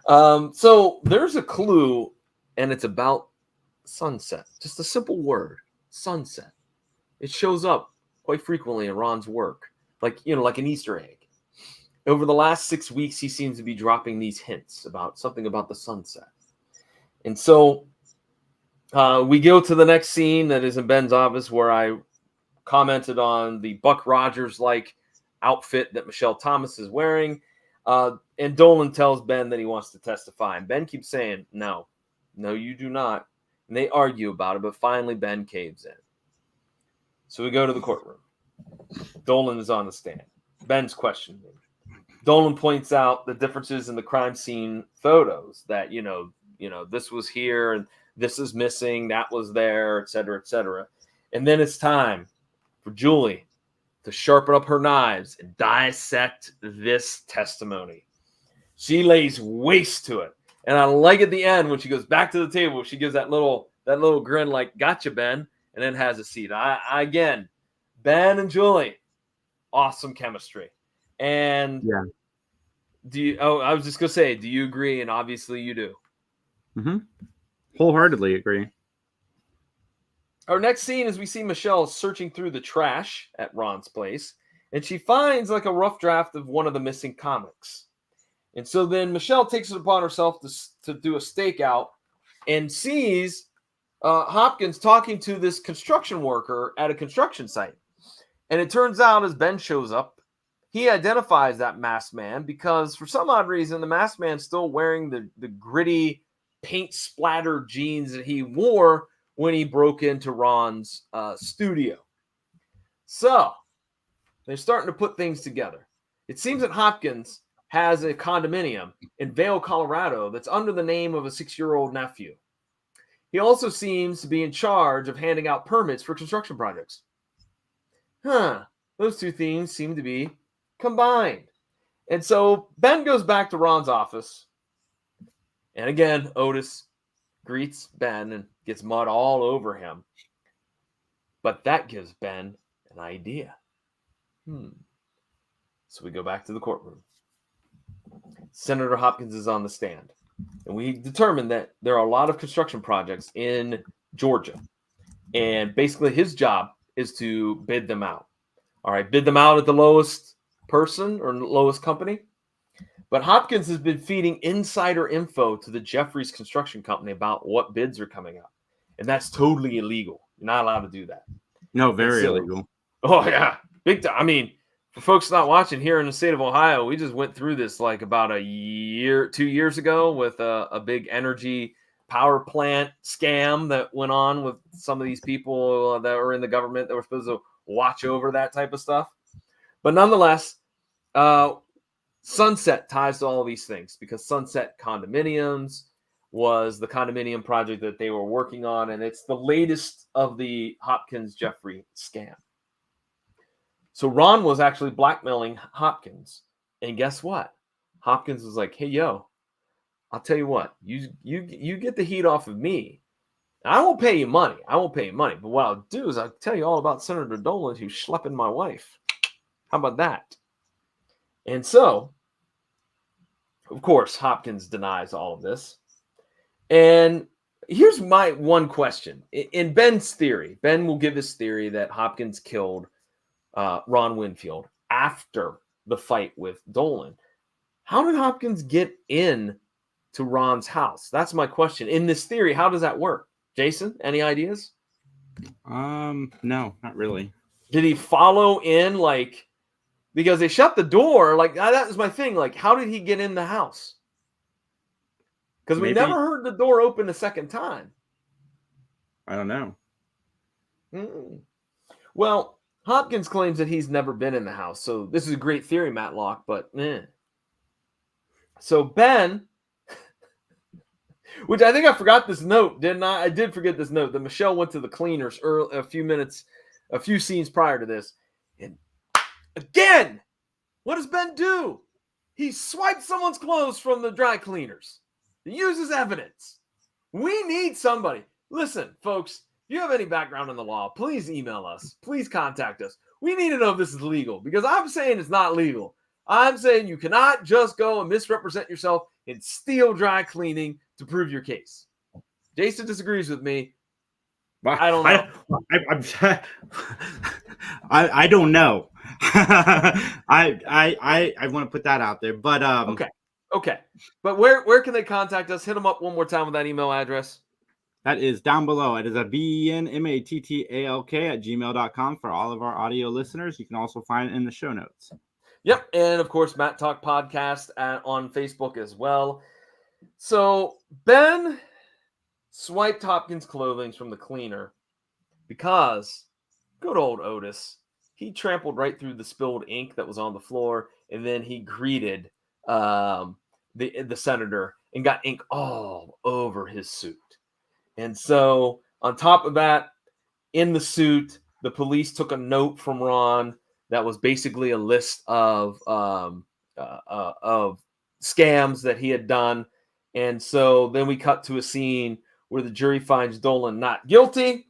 So there's a clue, and it's about sunset. Just a simple word, sunset. It shows up quite frequently in Ron's work, like an Easter egg. Over the last 6 weeks, he seems to be dropping these hints about something about the sunset. And so we go to the next scene that is in Ben's office, where I commented on the Buck Rogers-like outfit that Michelle Thomas is wearing. And Dolan tells Ben that he wants to testify. And Ben keeps saying, no, you do not. And they argue about it, but finally Ben caves in. So we go to the courtroom. Dolan is on the stand. Ben's questioning him. Dolan points out the differences in the crime scene photos, that, this was here and this is missing, that was there, et cetera, et cetera. And then it's time for Julie to sharpen up her knives and dissect this testimony. She lays waste to it. And I like at the end when she goes back to the table, she gives that little grin like, gotcha, Ben, and then has a seat. Again, Ben and Julie, awesome chemistry. And yeah. I was just going to say, do you agree? And obviously you do. Mm-hmm. Wholeheartedly agree. Our next scene is we see Michelle searching through the trash at Ron's place, and she finds like a rough draft of one of the missing comics. And so then Michelle takes it upon herself to do a stakeout and sees Hopkins talking to this construction worker at a construction site. And it turns out, as Ben shows up, he identifies that masked man because for some odd reason, the masked man's still wearing the gritty paint splattered jeans that he wore when he broke into Ron's studio. So they're starting to put things together. It seems that Hopkins has a condominium in Vail, Colorado that's under the name of a 6-year-old nephew. He also seems to be in charge of handing out permits for construction projects. Those two things seem to be combined. And so Ben goes back to Ron's office. And again, Otis greets Ben and gets mud all over him. But that gives Ben an idea. So we go back to the courtroom. Senator Hopkins is on the stand. And we determined that there are a lot of construction projects in Georgia. And basically his job is to bid them out. All right, bid them out at the lowest person or lowest company. But Hopkins has been feeding insider info to the Jeffries Construction Company about what bids are coming up. And that's totally illegal. You're not allowed to do that. No, very illegal. Oh, yeah. Big time. I mean, for folks not watching, here in the state of Ohio, we just went through this like about 2 years ago with a big energy power plant scam that went on with some of these people that were in the government that were supposed to watch over that type of stuff. But nonetheless, Sunset ties to all of these things because Sunset Condominiums was the condominium project that they were working on, and it's the latest of the Hopkins-Jeffrey scam. So Ron was actually blackmailing Hopkins, and guess what? Hopkins was like, "Hey, yo, I'll tell you what, you get the heat off of me. I won't pay you money. But what I'll do is I'll tell you all about Senator Dolan who's schlepping my wife. How about that?" And so, of course, Hopkins denies all of this. And here's my one question. In Ben's theory, Ben will give his theory that Hopkins killed Ron Winfield after the fight with Dolan. How did Hopkins get in to Ron's house? That's my question. In this theory, how does that work? Jason, any ideas? No, not really. Did he follow in because they shut the door? That was my thing. How did he get in the house? Because we never heard the door open a second time. I don't know. Well, Hopkins claims that he's never been in the house. So this is a great theory, Matlock, but So Ben, which I think I forgot this note, didn't I? I did forget this note that Michelle went to the cleaners a few scenes prior to this. And again, what does Ben do? He swipes someone's clothes from the dry cleaners. He uses evidence. We need somebody. Listen, folks, you have any background in the law, please email us. Please contact us. We need to know if this is legal because I'm saying it's not legal. I'm saying you cannot just go and misrepresent yourself and steal dry cleaning to prove your case. Jason disagrees with me. I don't know. I don't know. I want to put that out there, but Okay. But where can they contact us? Hit them up one more time with that email address. That is down below. It is a benmattalk@gmail.com for all of our audio listeners. You can also find it in the show notes. Yep. And of course, Matt Talk Podcast on Facebook as well. So Ben swiped Hopkins' clothing from the cleaner because good old Otis, he trampled right through the spilled ink that was on the floor, and then he greeted the senator and got ink all over his suit. And so on top of that, in the suit, the police took a note from Ron that was basically a list of scams that he had done. And so then we cut to a scene where the jury finds Dolan not guilty,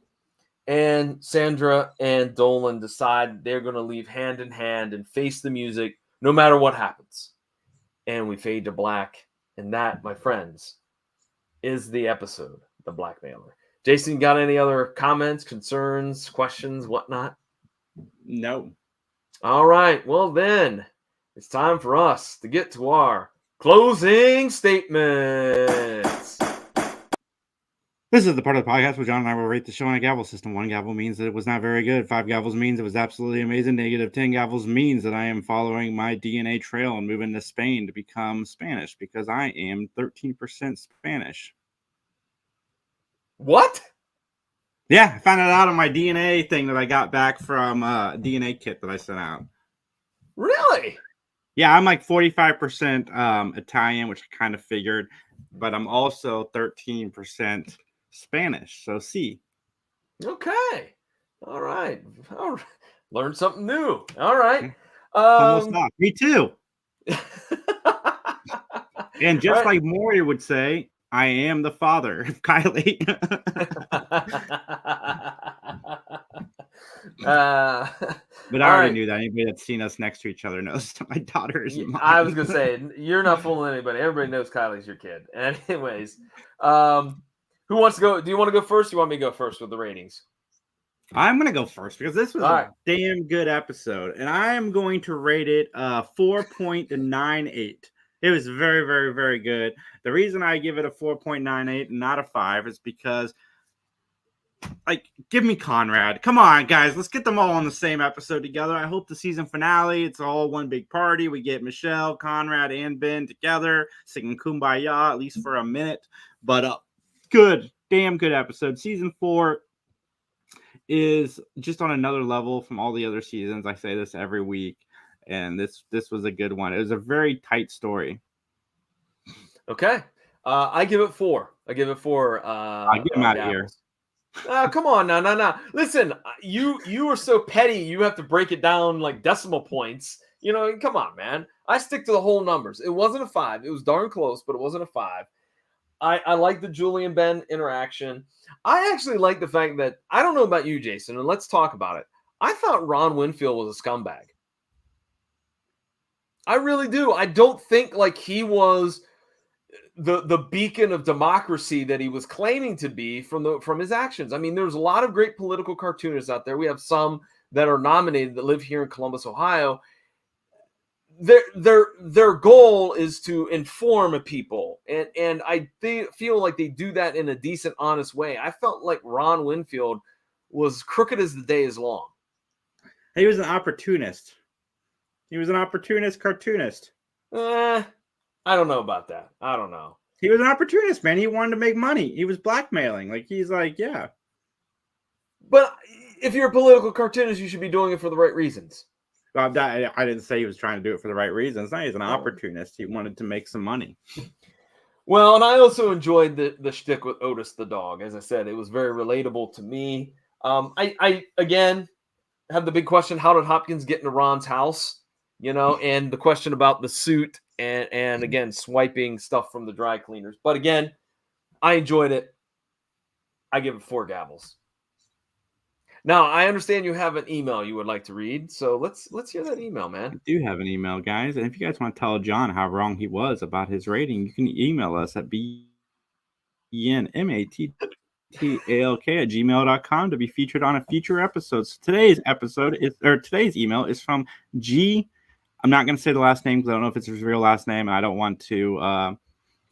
and Sandra and Dolan decide they're going to leave hand in hand and face the music no matter what happens. And we fade to black. And that, my friends, is the episode, The Blackmailer. Jason, got any other comments, concerns, questions, whatnot? No. All right. Well, then it's time for us to get to our closing statements. This is the part of the podcast where John and I will rate the show on a gavel system. 1 gavel means that it was not very good. 5 gavels means it was absolutely amazing. Negative 10 gavels means that I am following my DNA trail and moving to Spain to become Spanish because I am 13% Spanish. What? Yeah, I found it out on my DNA thing that I got back from a DNA kit that I sent out. Really? Yeah, I'm like 45% Italian, which I kind of figured, but I'm also 13% Spanish. So see. Okay. All right. Learn something new. All right. Almost not. Me too. And just like Maury would say, I am the father of Kylie. But I already knew that. Anybody that's seen us next to each other knows that my daughter is mine. I was going to say, you're not fooling anybody. Everybody knows Kylie's your kid. Anyways, who wants to go? Do you want to go first? Or you want me to go first with the ratings? I'm going to go first because this was a damn good episode. And I am going to rate it 4.98. It was very, very, very good. The reason I give it a 4.98 and not a 5 is because, like, give me Conrad. Come on, guys. Let's get them all on the same episode together. I hope the season finale, it's all one big party. We get Michelle, Conrad, and Ben together singing Kumbaya, at least for a minute. But good, damn good episode. Season 4 is just on another level from all the other seasons. I say this every week. And this was a good one. It was a very tight story. Okay. I give it 4. I give it 4. I get him out of here. Come on now, no. Listen, you are so petty. You have to break it down like decimal points. You know, come on, man. I stick to the whole numbers. It wasn't a 5. It was darn close, but it wasn't a 5. I like the Julie and Ben interaction. I actually like the fact that, I don't know about you, Jason, and let's talk about it. I thought Ron Winfield was a scumbag. I really do. I don't think like he was the beacon of democracy that he was claiming to be from his actions. I mean, there's a lot of great political cartoonists out there. We have some that are nominated that live here in Columbus, Ohio. Their goal is to inform people, and I feel like they do that in a decent, honest way. I felt like Ron Winfield was crooked as the day is long. He was an opportunist. He was an opportunist cartoonist. I don't know about that. I don't know. He was an opportunist, man. He wanted to make money. He was blackmailing. Like, he's like, yeah. But if you're a political cartoonist, you should be doing it for the right reasons. Well, I didn't say he was trying to do it for the right reasons. No, he's an opportunist. He wanted to make some money. Well, and I also enjoyed the shtick with Otis the dog. As I said, it was very relatable to me. I again have the big question: how did Hopkins get into Ron's house? You know, and the question about the suit and again, swiping stuff from the dry cleaners. But again, I enjoyed it. I give it 4 gavels. Now, I understand you have an email you would like to read, so let's hear that email, I man. do have an email, guys, and if you guys want to tell John how wrong he was about his rating, you can email us at bnmattalk@gmail.com to be featured on a future episode. So today's email is from G. I'm not going to say the last name because I don't know if it's his real last name, and I don't want to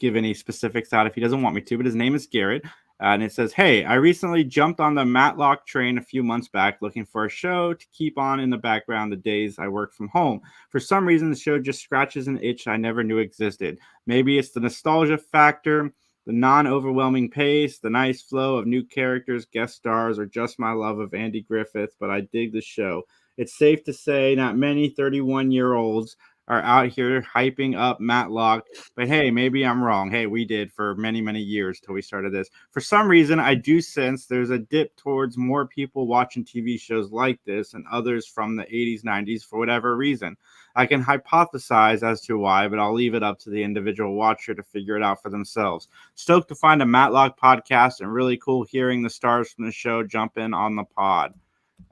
give any specifics out if he doesn't want me to, but his name is Garrett. And it says, "Hey, I recently jumped on the Matlock train a few months back looking for a show to keep on in the background the days I work from home. For some reason, the show just scratches an itch I never knew existed. Maybe it's the nostalgia factor, the non-overwhelming pace, the nice flow of new characters, guest stars, or just my love of Andy Griffith, but I dig the show. It's safe to say not many 31-year-olds are out here hyping up Matlock, but hey, maybe I'm wrong. Hey, we did for many, many years till we started this. For some reason, I do sense there's a dip towards more people watching TV shows like this and others from the 80s, 90s for whatever reason. I can hypothesize as to why, but I'll leave it up to the individual watcher to figure it out for themselves. Stoked to find a Matlock podcast and really cool hearing the stars from the show jump in on the pod."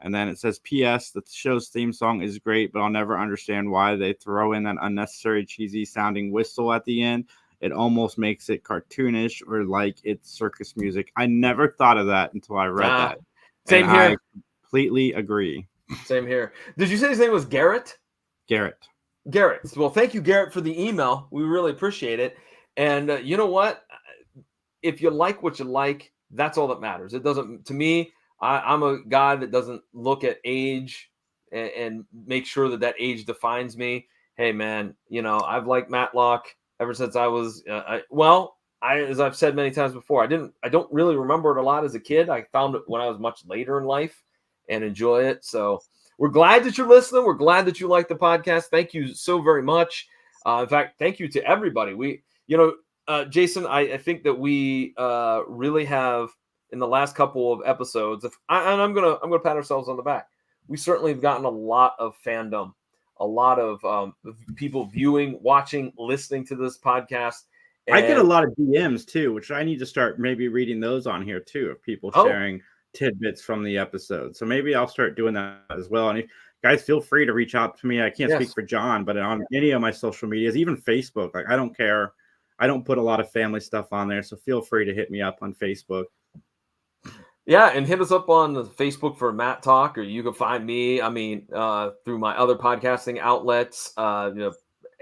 And then it says, "P.S. The show's theme song is great, but I'll never understand why they throw in that unnecessary cheesy sounding whistle at the end. It almost makes it cartoonish or like it's circus music." I never thought of that until I read that. Same and here. I completely agree. Same here. Did you say his name was Garrett? Garrett. Garrett. Well, thank you, Garrett, for the email. We really appreciate it. And you know what? If you like what you like, that's all that matters. It doesn't, to me, I'm a guy that doesn't look at age and make sure that age defines me. Hey, man, I've liked Matlock ever since I was, as I've said many times before, I don't really remember it a lot as a kid. I found it when I was much later in life and enjoy it. So we're glad that you're listening. We're glad that you like the podcast. Thank you so very much. In fact, thank you to everybody. Jason, I think that we really have, in the last couple of episodes, I'm gonna pat ourselves on the back. We certainly have gotten a lot of fandom, a lot of people viewing, watching, listening to this podcast. I get a lot of DMs too, which I need to start maybe reading those on here too, of people sharing tidbits from the episode. So maybe I'll start doing that as well. And if guys, feel free to reach out to me. I can't speak for John, but on any of my social medias, even Facebook, like I don't care. I don't put a lot of family stuff on there, so feel free to hit me up on Facebook. Yeah, and hit us up on the Facebook for Matt Talk, or you can find me, through my other podcasting outlets. PVD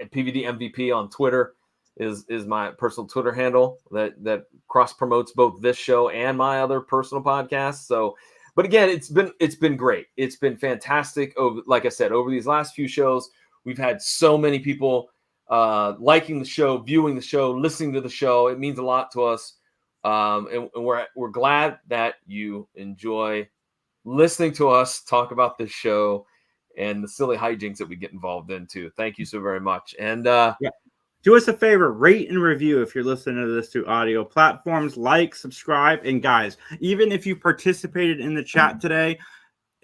MVP on Twitter is my personal Twitter handle that cross promotes both this show and my other personal podcasts. So, but again, it's been great. It's been fantastic. Like I said, over these last few shows, we've had so many people liking the show, viewing the show, listening to the show. It means a lot to us. And we're glad that you enjoy listening to us talk about this show and the silly hijinks that we get involved in too. Thank you so very much. And do us a favor, rate and review if you're listening to this through audio platforms. Like, subscribe, and guys, even if you participated in the chat today,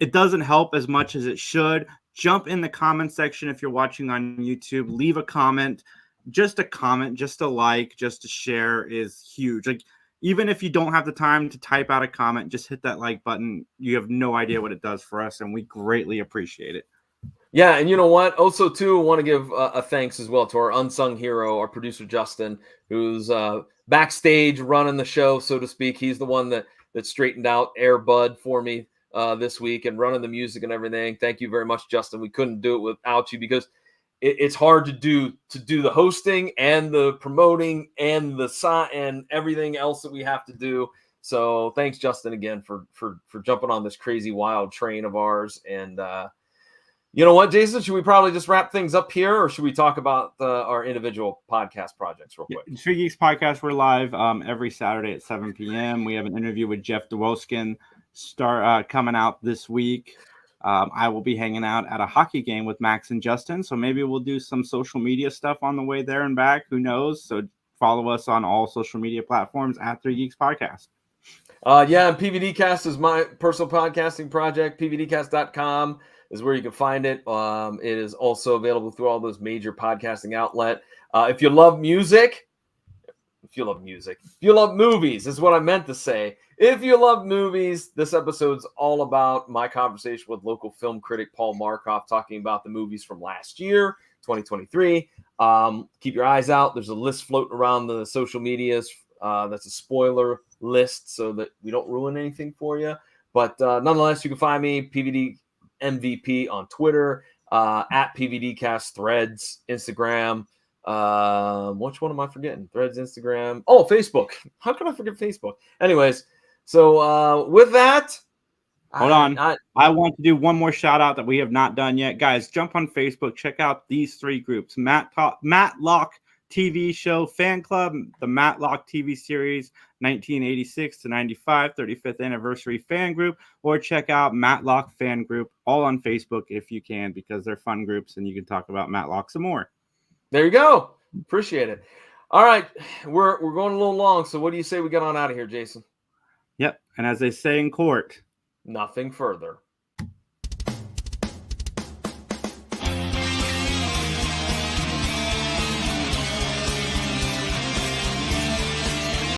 it doesn't help as much as it should. Jump in the comment section if you're watching on YouTube. Leave a comment. Just a comment, just a like, just a share is huge. Like, even if you don't have the time to type out a comment, just hit that like button. You have no idea what it does for us, and we greatly appreciate it. Yeah, and you know what? Also, too, I want to give a thanks as well to our unsung hero, our producer, Justin, who's backstage running the show, so to speak. He's the one that straightened out Air Bud for me this week and running the music and everything. Thank you very much, Justin. We couldn't do it without you because it's hard to do the hosting and the promoting and and everything else that we have to do. So thanks, Justin, again for jumping on this crazy wild train of ours. And you know what, Jason? Should we probably just wrap things up here, or should we talk about our individual podcast projects real quick? Street Geeks Podcast, we're live every Saturday at 7 p.m. We have an interview with Jeff DeWolskin coming out this week. I will be hanging out at a hockey game with Max and Justin, so maybe we'll do some social media stuff on the way there and back. Who knows? So follow us on all social media platforms at 3 Geeks Podcast. And PVDcast is my personal podcasting project. PVDcast.com is where you can find it. It is also available through all those major podcasting outlets. If you love music, if you love music, if you love movies, is what I meant to say. If you love movies, this episode's all about my conversation with local film critic Paul Markoff, talking about the movies from last year, 2023. Keep your eyes out. There's a list floating around the social medias. That's a spoiler list so that we don't ruin anything for you. But nonetheless, you can find me, PVD MVP on Twitter, at PVDcast, Threads, Instagram. Which one am I forgetting? Threads, Instagram. Oh, Facebook. How can I forget Facebook? Anyways, so with that, hold on. I want to do one more shout out that we have not done yet. Guys, jump on Facebook. Check out these 3 groups. Matlock TV show fan club, the Matlock TV series 1986 to 95 35th anniversary fan group, or check out Matlock fan group, all on Facebook if you can, because they're fun groups and you can talk about Matlock some more. There you go. Appreciate it. All right, we're going a little long, so what do you say we get on out of here, Jason? Yep, and as they say in court, nothing further.